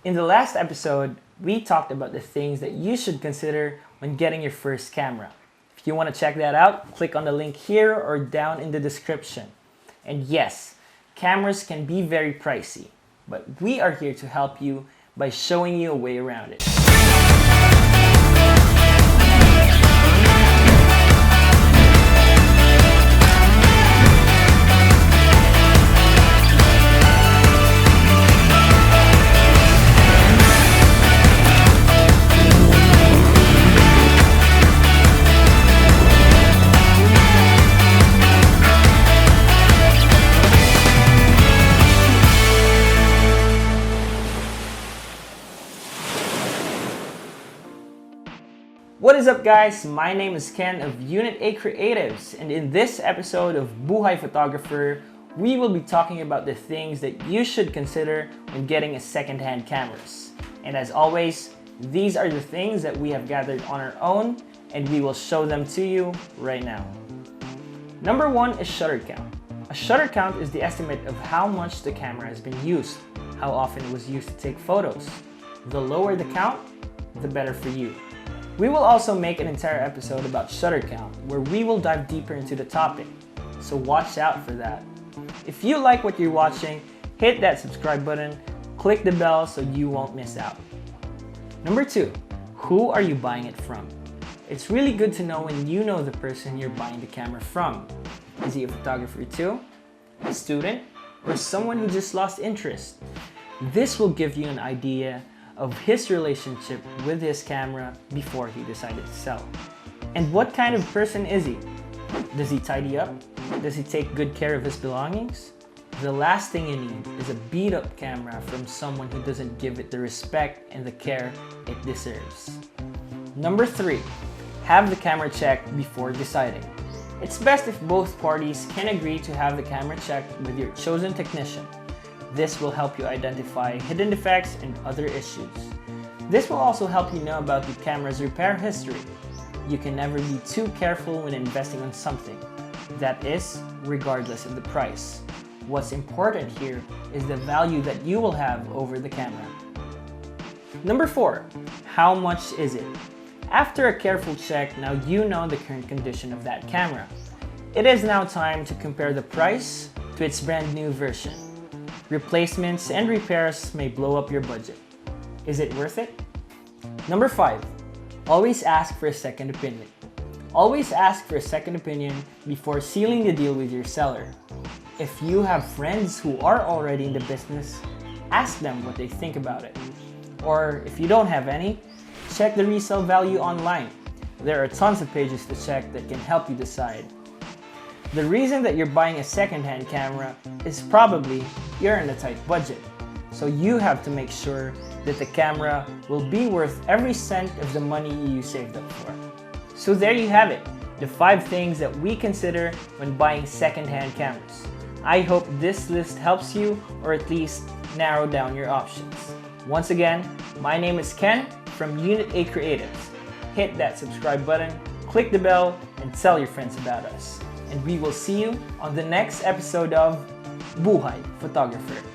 In the last episode, we talked about the things that you should consider when getting your first camera. If you want to check that out, click on the link here or down in the description. And yes, cameras can be very pricey, but we are here to help you by showing you a way around it. What is up, guys? My name is Ken of Unit A Creatives, and in this episode of Buhay Photographer, we will be talking about the things that you should consider when getting a secondhand cameras. And as always, these are the things that we have gathered on our own, and we will show them to you right now. Number one is shutter count. A shutter count is the estimate of how much the camera has been used, how often it was used to take photos. The lower the count, the better for you. We will also make an entire episode about shutter count, where we will dive deeper into the topic, so watch out for that. If you like what you're watching, hit that subscribe button, click the bell so you won't miss out. Number two, who are you buying it from? It's really good to know when you know the person you're buying the camera from. Is he a photographer too, a student, or someone who just lost interest? This will give you an idea of his relationship with his camera before he decided to sell. And what kind of person is he? Does he tidy up? Does he take good care of his belongings? The last thing you need is a beat-up camera from someone who doesn't give it the respect and the care it deserves. Number three, have the camera checked before deciding. It's best if both parties can agree to have the camera checked with your chosen technician. This will help you identify hidden defects and other issues. This will also help you know about the camera's repair history. You can never be too careful when investing on something. That is, regardless of the price. What's important here is the value that you will have over the camera. Number four, how much is it? After a careful check, now you know the current condition of that camera. It is now time to compare the price to its brand new version. Replacements and repairs may blow up your budget. Is it worth it? Number five, always ask for a second opinion. Always ask for a second opinion before sealing the deal with your seller. If you have friends who are already in the business, ask them what they think about it. Or if you don't have any, check the resale value online. There are tons of pages to check that can help you decide. The reason that you're buying a secondhand camera is probably you're in a tight budget. So you have to make sure that the camera will be worth every cent of the money you saved up for. So there you have it, the 5 things that we consider when buying secondhand cameras. I hope this list helps you, or at least narrow down your options. Once again, my name is Ken from Unit A Creatives. Hit that subscribe button, click the bell, and tell your friends about us. And we will see you on the next episode of Buhay Photographer.